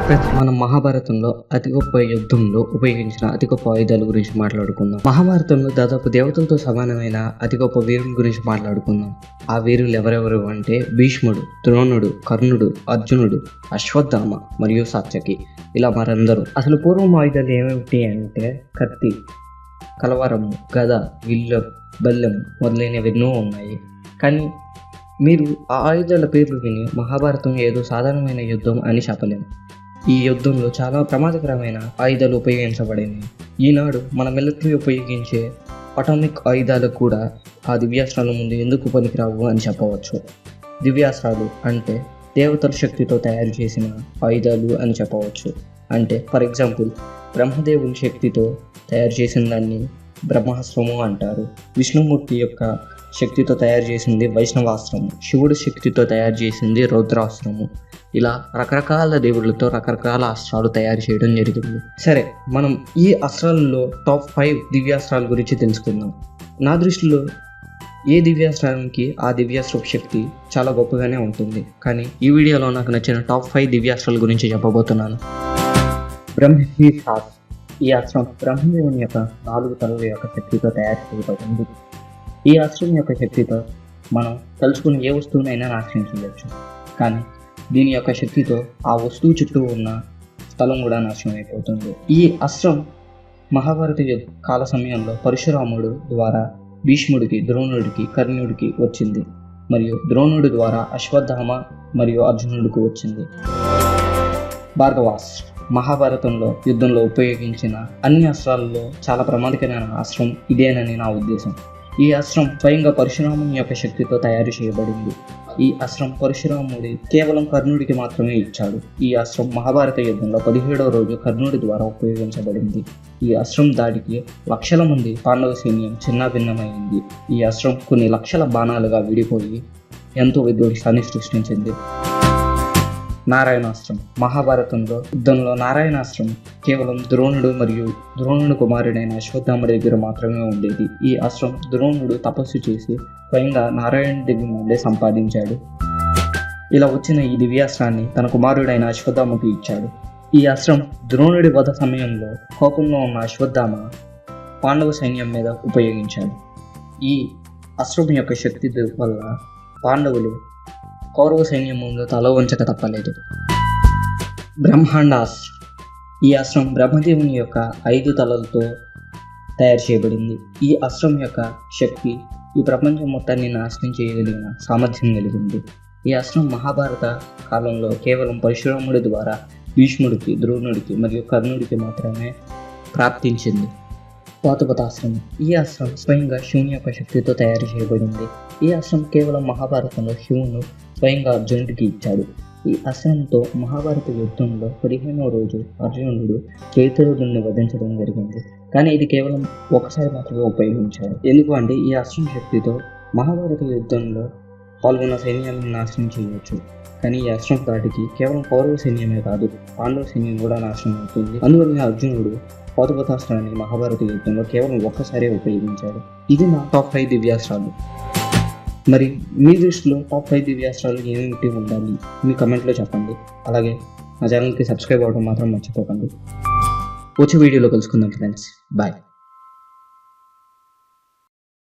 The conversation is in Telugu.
మనం మహాభారతంలో అతి గొప్ప యుద్ధంలో ఉపయోగించిన అతి గొప్ప ఆయుధాల గురించి మాట్లాడుకుందాం. మహాభారతంలో దాదాపు దేవతలతో సమానమైన అతి గొప్ప వీరుల గురించి మాట్లాడుకుందాం. ఆ వీరులు ఎవరెవరు అంటే భీష్ముడు, ద్రోణుడు, కర్ణుడు, అర్జునుడు, అశ్వత్థామ మరియు సాత్యకి, ఇలా మరందరూ. అసలు పూర్వం ఆయుధాలు ఏమిటి అంటే కత్తి, కలవరము, గద, విల్లు, బల్లెం మొదలైనవి ఎన్నో ఉన్నాయి. కానీ మీరు ఆ ఆయుధాల పేర్లు విని మహాభారతం ఏదో సాధారణమైన యుద్ధం అని చెప్పలేము. ఈ యుద్ధంలో చాలా ప్రమాదకరమైన ఆయుధాలు ఉపయోగించబడింది. ఈనాడు మన మిలిటరీ ఉపయోగించే అటామిక్ ఆయుధాలు కూడా ఆ దివ్యాస్త్రాల ముందు ఎందుకు పనికిరావు అని చెప్పవచ్చు. దివ్యాస్త్రాలు అంటే దేవతల శక్తితో తయారు చేసిన ఆయుధాలు అని చెప్పవచ్చు. అంటే ఫర్ ఎగ్జాంపుల్ బ్రహ్మదేవుని శక్తితో తయారు చేసిన దాన్ని బ్రహ్మాస్త్రము అంటారు. విష్ణుమూర్తి యొక్క శక్తితో తయారు చేసింది వైష్ణవాస్త్రము, శివుడి శక్తితో తయారు చేసింది రౌద్రాస్త్రము. ఇలా రకరకాల దేవుళ్ళతో రకరకాల అస్త్రాలు తయారు చేయడం జరిగింది. సరే, మనం ఈ అస్త్రాలలో టాప్ 5 దివ్యాస్త్రాల గురించి తెలుసుకుందాం. నా దృష్టిలో ఏ దివ్యాస్త్రానికి ఆ దివ్యాస్త్ర శక్తి చాలా గొప్పగానే ఉంటుంది. కానీ ఈ వీడియోలో నాకు నచ్చిన టాప్ 5 దివ్యాస్త్రాల గురించి చెప్పబోతున్నాను. బ్రహ్మీశాస్త్రం. ఈ అస్త్రం బ్రహ్మదేవుని యొక్క 4 తలల యొక్క శక్తితో తయారు చేయబడింది. ఈ అస్త్రం యొక్క శక్తితో మనం తలుచుకుని ఏ వస్తువునైనా నాశనం చేయవచ్చు. కానీ దీని యొక్క శక్తితో ఆ వస్తువు చుట్టూ ఉన్న స్థలం కూడా నాశనం అయిపోతుంది. ఈ అస్త్రం మహాభారత కాల సమయంలో పరశురాముడు ద్వారా భీష్ముడికి, ద్రోణుడికి, కర్ణుడికి వచ్చింది. మరియు ద్రోణుడి ద్వారా అశ్వత్థామ మరియు అర్జునుడికి వచ్చింది. భార్గవాస్త్రం. మహాభారతంలో యుద్ధంలో ఉపయోగించిన అన్ని అస్త్రాలలో చాలా ప్రమాదకరమైన అస్త్రం ఇదేనని నా ఉద్దేశం. ఈ అస్త్రం స్వయంగా పరశురాముని యొక్క శక్తితో తయారు చేయబడింది. ఈ అస్త్రం పరశురాముడి కేవలం కర్ణుడికి మాత్రమే ఇచ్చాడు. ఈ అస్త్రం మహాభారత యుద్ధంలో 17వ రోజు కర్ణుడి ద్వారా ఉపయోగించబడింది. ఈ అస్త్రం దాడికి లక్షల మంది పాండవ సైన్యం చిన్నాభిన్నమైంది. ఈ అస్త్రం కొన్ని లక్షల బాణాలుగా విడిపోయి ఎంతో విధ్వంసాన్ని సృష్టించింది. నారాయణాస్త్రం. మహాభారతంలో యుద్ధంలో నారాయణాస్త్రం కేవలం ద్రోణుడు మరియు ద్రోణుడు కుమారుడైన అశ్వత్థాముడి దగ్గర మాత్రమే ఉండేది. ఈ అస్త్రం ద్రోణుడు తపస్సు చేసి స్వయంగా నారాయణ దగ్గర నుండే సంపాదించాడు. ఇలా వచ్చిన ఈ దివ్యాస్త్రాన్ని తన కుమారుడైన అశ్వత్థామకు ఇచ్చాడు. ఈ అస్త్రం ద్రోణుడి వధ సమయంలో కోపంలో ఉన్న అశ్వత్థామ పాండవ సైన్యం మీద ఉపయోగించాడు. ఈ అస్త్రం యొక్క శక్తి వల్ల పాండవులు కౌరవ సైన్యం ముందు తల వంచక తప్పలేదు. బ్రహ్మాండాస్త్రం. ఈ అస్త్రం బ్రహ్మదేవుని యొక్క 5 తలలతో తయారు చేయబడింది. ఈ అస్త్రం యొక్క శక్తి ఈ ప్రపంచం మొత్తాన్ని నాశనం చేయగలిగిన సామర్థ్యం కలిగింది. ఈ అస్త్రం మహాభారత కాలంలో కేవలం పరశురాముడి ద్వారా భీష్ముడికి, ద్రోణుడికి మరియు కర్ణుడికి మాత్రమే ప్రాప్తించింది. పాశుపతాస్త్రం. ఈ అస్త్రం స్వయంగా శివుని యొక్క శక్తితో తయారు చేయబడింది. ఈ అస్త్రం కేవలం మహాభారతంలో శివుడు స్వయంగా అర్జునుడికి ఇచ్చాడు. ఈ అస్త్రంతో మహాభారత యుద్ధంలో 15వ రోజు అర్జునుడు చైత్రరుడిని వధించడం జరిగింది. కానీ ఇది కేవలం ఒకసారి మాత్రమే ఉపయోగించాడు. ఎందుకు అంటే ఈ అస్త్రం శక్తితో మహాభారత యుద్ధంలో పాల్గొన్న సైన్యాన్ని నాశనం చేయవచ్చు. కానీ ఈ అస్త్రం దాటికి కేవలం కౌరవ సైన్యమే కాదు, పాండవ సైన్యం కూడా నాశనం అవుతుంది. అందువల్ల అర్జునుడు పాశుపతాస్త్రాన్ని మహాభారత యుద్ధంలో కేవలం ఒక్కసారే ఉపయోగించాడు. ఇది నా టాప్ 5 దివ్యాస్త్రాలు. మరి మీ దృష్టిలో టాప్ 5 దివ్యాస్త్రాలు ఏమిటి ఉండాలి మీ కమెంట్లో చెప్పండి. అలాగే నా ఛానల్కి సబ్స్క్రైబ్ అవ్వడం మాత్రం మర్చిపోకండి. వచ్చే వీడియోలో కలుసుకుందాం ఫ్రెండ్స్. బాయ్.